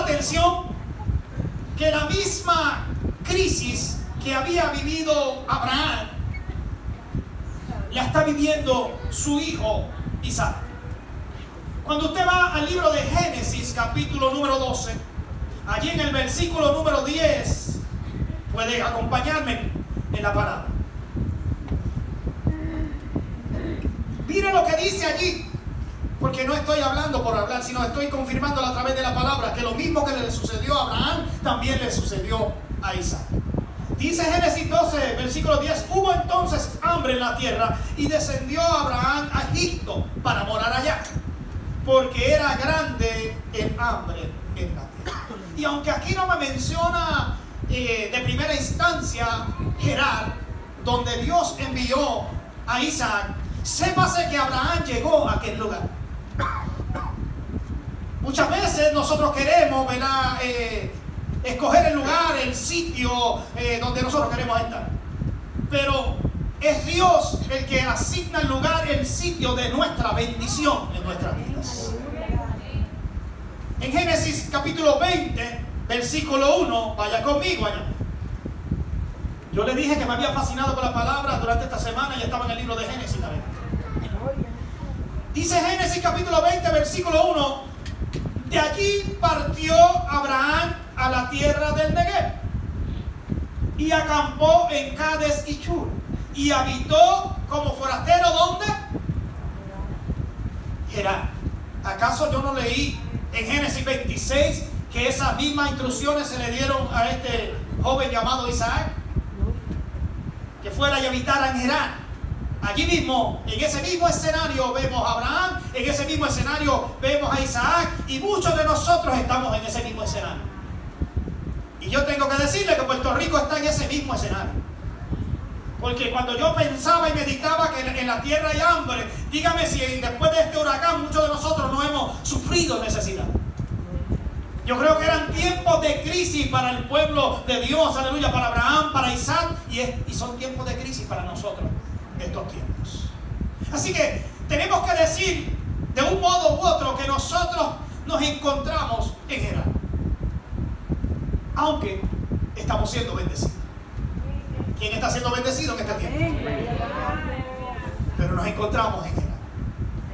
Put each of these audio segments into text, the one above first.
atención que la misma crisis que había vivido Abraham la está viviendo su hijo Isaac. Cuando usted va al libro de Génesis, capítulo número 12, allí en el versículo número 10, puede acompañarme en la palabra. Mire lo que dice allí, porque no estoy hablando por hablar, sino estoy confirmando a través de la palabra que lo mismo que le sucedió a Abraham, también le sucedió a Isaac. Dice Génesis 12, versículo 10, hubo entonces hambre en la tierra y descendió Abraham a Egipto para morar allá, porque era grande el hambre en la tierra. Y aunque aquí no me menciona de primera instancia Gerar, donde Dios envió a Isaac, sépase que Abraham llegó a aquel lugar. Muchas veces nosotros queremos, ¿verdad?, escoger el lugar, el sitio donde nosotros queremos estar. Pero es Dios el que asigna el lugar, el sitio de nuestra bendición en nuestras vidas. En Génesis capítulo 20, versículo 1, vaya conmigo allá. Yo le dije que me había fascinado con la palabra durante esta semana y estaba en el libro de Génesis también. Dice Génesis capítulo 20, versículo 1, de allí partió Abraham a la tierra del Negev y acampó en Cades y Chur y habitó como forastero, ¿dónde? Gerar. ¿Acaso yo no leí en Génesis 26 que esas mismas instrucciones se le dieron a este joven llamado Isaac? Que fuera y habitara en Gerar. Allí mismo, en ese mismo escenario vemos a Abraham, en ese mismo escenario vemos a Isaac, y muchos de nosotros estamos en ese mismo escenario. Y yo tengo que decirle que Puerto Rico está en ese mismo escenario. Porque cuando yo pensaba y meditaba que en la tierra hay hambre, dígame si después de este huracán muchos de nosotros no hemos sufrido necesidad. Yo creo que eran tiempos de crisis para el pueblo de Dios, aleluya, para Abraham, para Isaac, y son tiempos de crisis para nosotros estos tiempos. Así que tenemos que decir de un modo u otro que nosotros nos encontramos en Gerar, aunque estamos siendo bendecidos. ¿Quién está siendo bendecido en este tiempo? Pero nos encontramos en Gerar.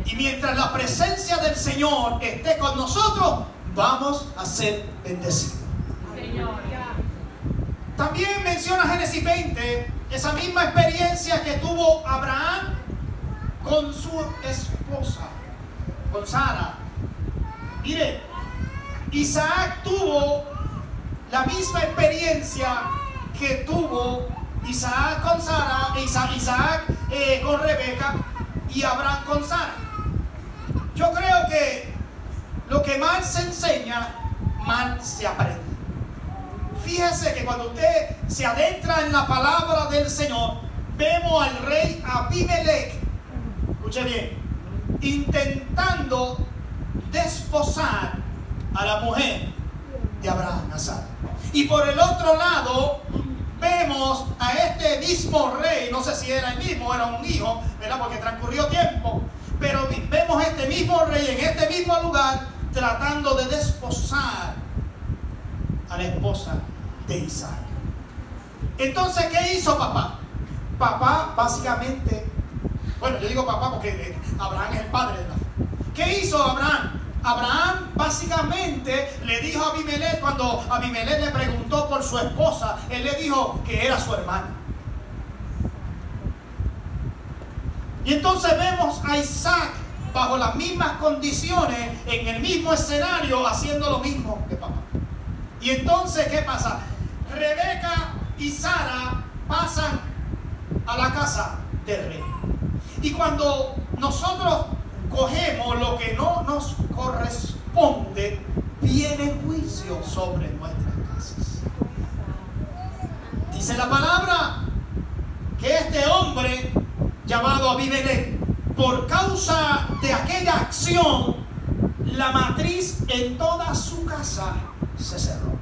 Y mientras la presencia del Señor esté con nosotros, vamos a ser bendecidos. También menciona Génesis 20 esa misma experiencia que tuvo Abraham con su esposa, con Sara. Mire, Isaac tuvo la misma experiencia que tuvo Isaac con Sara, Isaac con Rebeca y Abraham con Sara. Yo creo que lo que mal se enseña, mal se aprende. Fíjese que cuando usted se adentra en la palabra del Señor, vemos al rey Abimelech, escuche bien, intentando desposar a la mujer de Abraham, a Sara. Y por el otro lado, vemos a este mismo rey, no sé si era el mismo, era un hijo, ¿verdad?, porque transcurrió tiempo, pero vemos a este mismo rey en este mismo lugar tratando de desposar a la esposa de Isaac. Entonces, ¿qué hizo papá? Papá básicamente, bueno, yo digo papá porque Abraham es el padre de la fe. ¿Qué hizo Abraham? Abraham básicamente le dijo a Abimelech, cuando Abimelech le preguntó por su esposa, él le dijo que era su hermana. Y entonces vemos a Isaac bajo las mismas condiciones, en el mismo escenario, haciendo lo mismo que papá. Y entonces, ¿qué pasa? Rebeca y Sara pasan a la casa del rey. Y cuando nosotros cogemos lo que no nos corresponde, viene juicio sobre nuestras casas. Dice la palabra que este hombre llamado Abimelech, por causa de aquella acción, la matriz en toda su casa se cerró.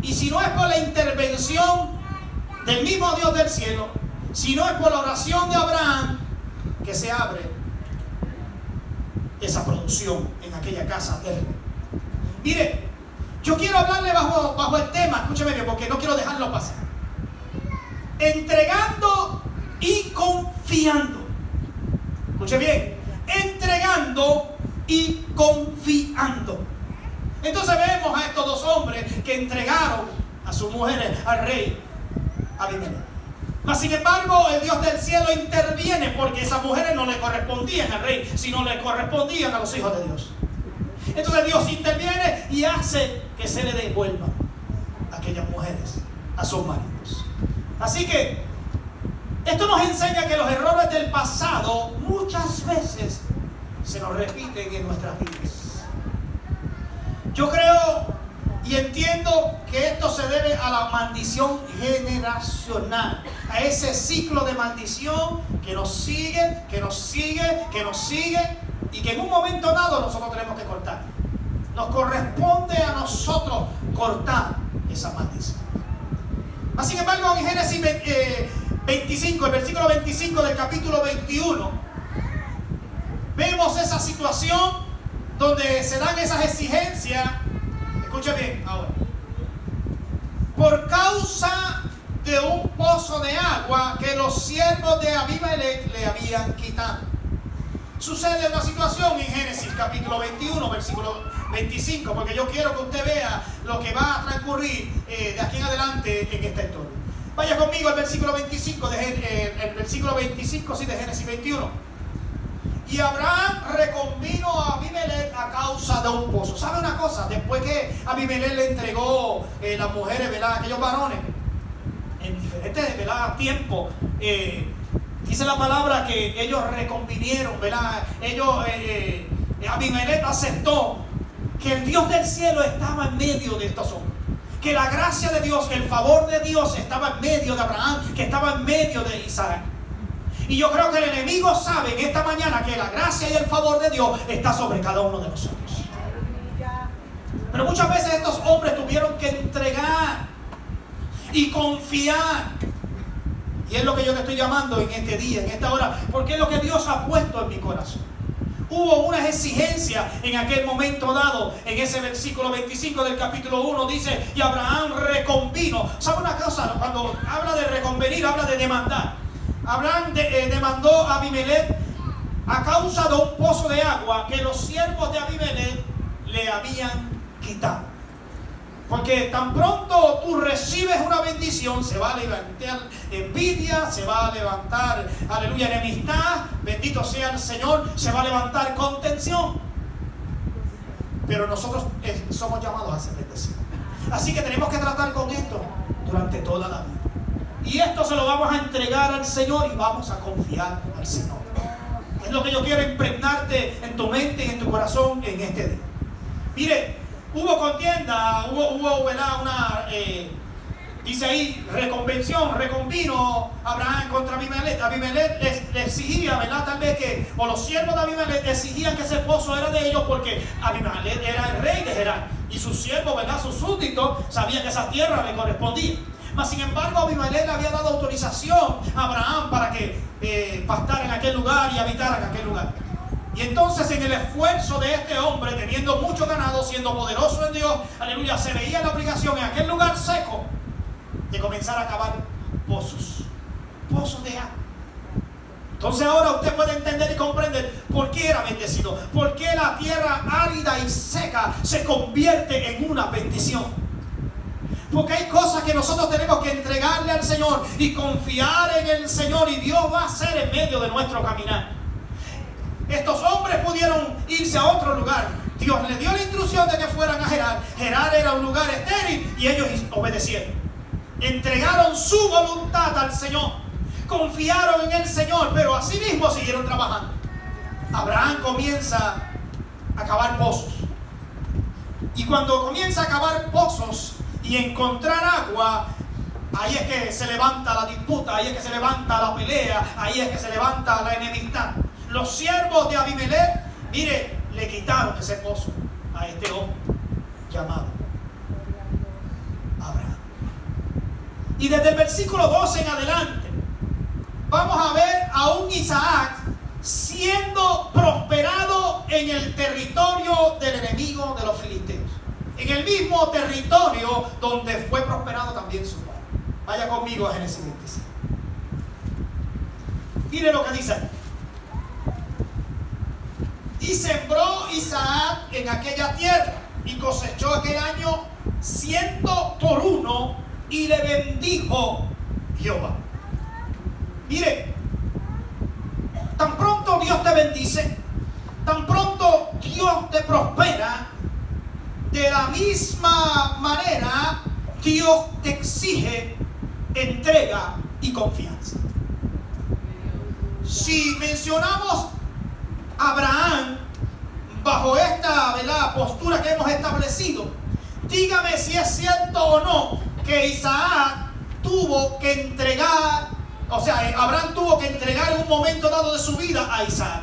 Y si no es por la intervención del mismo Dios del cielo, si no es por la oración de Abraham, que se abre esa producción en aquella casa del rey. Mire, yo quiero hablarle bajo el tema, escúcheme bien, porque no quiero dejarlo pasar. Entregando y confiando. Escuche bien, entregando y confiando. Entonces vemos a estos dos hombres que entregaron a sus mujeres al rey Abimelech. Mas sin embargo, el Dios del cielo interviene porque esas mujeres no le correspondían al rey, sino le correspondían a los hijos de Dios. Entonces Dios interviene y hace que se le devuelvan a aquellas mujeres a sus maridos. Así que esto nos enseña que los errores del pasado muchas veces se nos repiten en nuestras vidas. Yo creo y entiendo que esto se debe a la maldición generacional, a ese ciclo de maldición que nos sigue, que nos sigue, que nos sigue, y que en un momento dado nosotros tenemos que cortar. Nos corresponde a nosotros cortar esa maldición. Mas, sin embargo, en Génesis 25, el versículo 25 del capítulo 21, vemos esa situación donde se dan esas exigencias. Escucha bien ahora. Por causa de un pozo de agua que los siervos de Abimelech le habían quitado. Sucede una situación en Génesis capítulo 21, versículo 25, porque yo quiero que usted vea lo que va a transcurrir de aquí en adelante en esta historia. Vaya conmigo al versículo 25 el versículo 25 sí, de Génesis 21. Y Abraham reconvino a Abimelech a causa de un pozo. ¿Sabe una cosa? Después que Abimelech le entregó las mujeres, ¿verdad?, aquellos varones, en diferentes, ¿verdad?, tiempos, dice la palabra que ellos reconvinieron, ¿verdad? Abimelech aceptó que el Dios del cielo estaba en medio de estos hombres, que la gracia de Dios, el favor de Dios estaba en medio de Abraham, que estaba en medio de Isaac. Y yo creo que el enemigo sabe en esta mañana que la gracia y el favor de Dios está sobre cada uno de nosotros. Pero muchas veces estos hombres tuvieron que entregar y confiar. Y es lo que yo te estoy llamando en este día, en esta hora, porque es lo que Dios ha puesto en mi corazón. Hubo unas exigencias en aquel momento dado. En ese versículo 25 del capítulo 1 dice, y Abraham reconvino. ¿Sabe una cosa? Cuando habla de reconvenir, habla de demandar. Abraham demandó a Abimelech a causa de un pozo de agua que los siervos de Abimelech le habían quitado. Porque tan pronto tú recibes una bendición, se va a levantar envidia, se va a levantar, aleluya, enemistad, bendito sea el Señor, se va a levantar contención. Pero nosotros somos llamados a ser bendecidos. Así que tenemos que tratar con esto durante toda la vida. Y esto se lo vamos a entregar al Señor y vamos a confiar al Señor. Es lo que yo quiero impregnarte en tu mente y en tu corazón en este día. Mire, hubo contienda, hubo ¿verdad?, dice ahí, reconvino Abraham contra Abimelech. Abimelech le exigía, ¿verdad?, tal vez que, o los siervos de Abimelech exigían que ese pozo era de ellos porque Abimelech era el rey de Gerar. Y sus siervos, ¿verdad?, sus súbditos, sabían que esa tierra le correspondía. Mas sin embargo, Abimelech le había dado autorización a Abraham para que pastara en aquel lugar y habitara en aquel lugar. Y entonces, en el esfuerzo de este hombre, teniendo mucho ganado, siendo poderoso en Dios, aleluya, se veía la obligación en aquel lugar seco de comenzar a cavar pozos de agua. Entonces ahora usted puede entender y comprender por qué era bendecido, por qué la tierra árida y seca se convierte en una bendición. Porque hay cosas que nosotros tenemos que entregarle al Señor y confiar en el Señor, y Dios va a hacer en medio de nuestro caminar. Estos hombres pudieron irse a otro lugar. Dios les dio la instrucción de que fueran a Gerar. Gerar era un lugar estéril y ellos obedecieron. Entregaron su voluntad al Señor. Confiaron en el Señor, pero así mismo siguieron trabajando. Abraham comienza a cavar pozos. Y cuando comienza a cavar pozos y encontrar agua, ahí es que se levanta la disputa, ahí es que se levanta la pelea, ahí es que se levanta la enemistad. Los siervos de Abimelech, mire, le quitaron ese pozo a este hombre llamado Abraham. Y desde el versículo 12 en adelante, vamos a ver a un Isaac siendo prosperado en el territorio del enemigo de los filisteos. en el mismo territorio donde fue prosperado también su padre. Vaya conmigo a Génesis 26. Mire lo que dice. Y sembró Isaac en aquella tierra y cosechó aquel año 100 por 1 y le bendijo Jehová. Mire, tan pronto Dios te bendice, tan pronto Dios te prospera, de la misma manera Dios te exige entrega y confianza. Si mencionamos a Abraham bajo esta, ¿verdad?, postura que hemos establecido, dígame si es cierto o no que Isaac tuvo que entregar, o sea, Abraham tuvo que entregar en un momento dado de su vida a Isaac.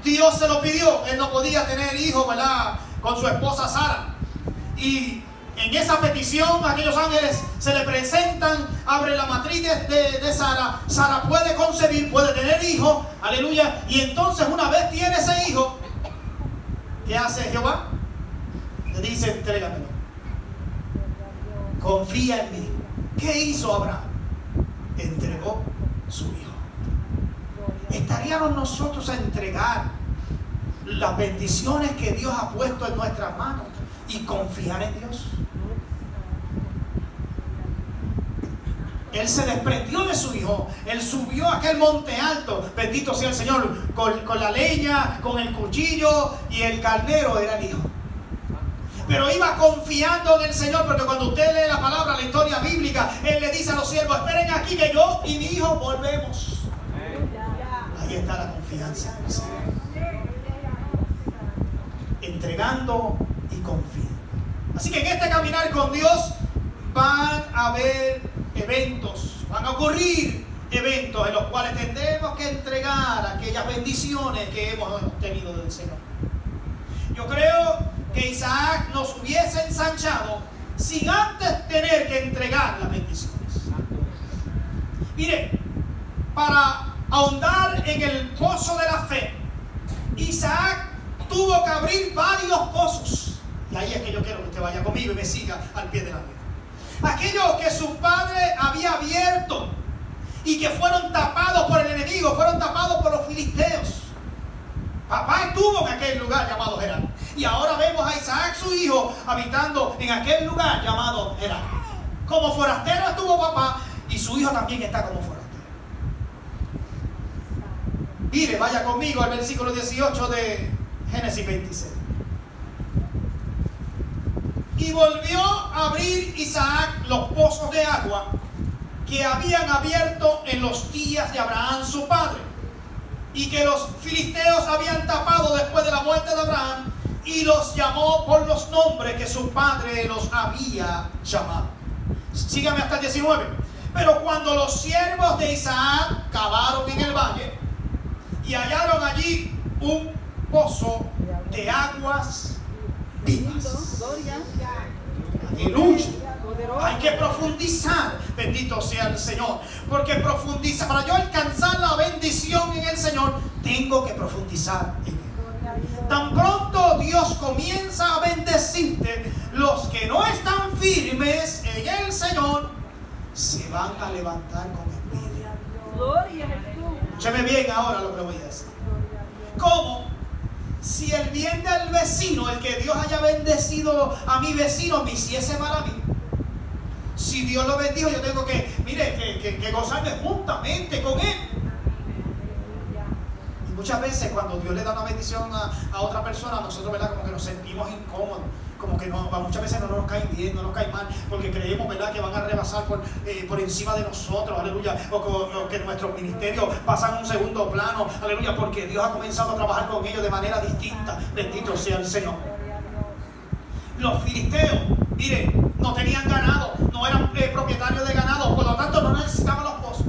Dios se lo pidió, él no podía tener hijos, ¿verdad?, con su esposa Sara. Y en esa petición, aquellos ángeles se le presentan, abren la matriz de Sara. Sara puede concebir, puede tener hijos, aleluya. Y entonces, una vez tiene ese hijo, ¿qué hace Jehová? Le dice: entrégamelo, confía en mí. ¿Qué hizo Abraham? Entregó su hijo. ¿Estaríamos nosotros a entregar las bendiciones que Dios ha puesto en nuestras manos y confiar en Dios? Él se desprendió de su hijo. Él subió a aquel monte alto, bendito sea el Señor, con la leña, con el cuchillo, y el carnero era el hijo. Pero iba confiando en el Señor, porque cuando usted lee la palabra, la historia bíblica, Él le dice a los siervos: esperen aquí que yo y mi hijo volvemos. Ahí está la confianza en el Señor. Entregando y confiando. Así que en este caminar con Dios van a haber eventos, van a ocurrir eventos en los cuales tendremos que entregar aquellas bendiciones que hemos obtenido del Señor. Yo creo que Isaac nos hubiese ensanchado sin antes tener que entregar las bendiciones. Mire, para ahondar en el pozo de la fe, Isaac tuvo que abrir varios pozos. Y ahí es que yo quiero que usted vaya conmigo y me siga al pie de la letra. Aquellos que su padre había abierto y que fueron tapados por el enemigo, fueron tapados por los filisteos. Papá estuvo en aquel lugar llamado Gerar. Y ahora vemos a Isaac, su hijo, habitando en aquel lugar llamado Gerar. Como forastero estuvo papá, y su hijo también está como forastero. Mire, vaya conmigo al versículo 18 de Génesis 26. Y volvió a abrir Isaac los pozos de agua que habían abierto en los días de Abraham su padre, y que los filisteos habían tapado después de la muerte de Abraham, y los llamó por los nombres que su padre los había llamado. Sígame hasta el 19. Pero cuando los siervos de Isaac cavaron en el valle y hallaron allí un pozo de aguas vivas. Aleluya. Hay que profundizar, bendito sea el Señor, porque profundiza. Para yo alcanzar la bendición en el Señor, tengo que profundizar en Él. Tan pronto Dios comienza a bendecirte, los que no están firmes en el Señor se van a levantar con envidia. Escúcheme bien ahora lo que le voy a decir. ¿Cómo? Si el bien del vecino, el que Dios haya bendecido a mi vecino, me hiciese mal a mí. Si Dios lo bendijo, yo tengo que, mire, que gozarme juntamente con Él. Y muchas veces cuando Dios le da una bendición a otra persona, nosotros, ¿verdad?, como que nos sentimos incómodos. Como que no, muchas veces no nos cae bien, no nos cae mal, porque creemos, ¿verdad?, que van a rebasar por encima de nosotros, aleluya, o que nuestros ministerios pasan a un segundo plano, aleluya, porque Dios ha comenzado a trabajar con ellos de manera distinta. Bendito sea el Señor. Los filisteos, miren, no tenían ganado, no eran propietarios de ganado, por lo tanto no necesitaban los pozos.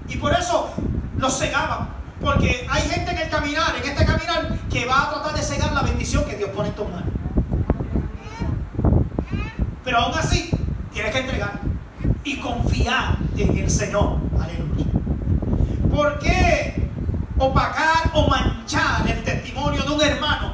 Y por eso los cegaban, porque hay gente en este caminar, que va a tratar de cegar la bendición que Dios pone en tus manos. Pero aún así, tienes que entregar y confiar en el Señor. Aleluya. ¿Por qué opacar o manchar el testimonio de un hermano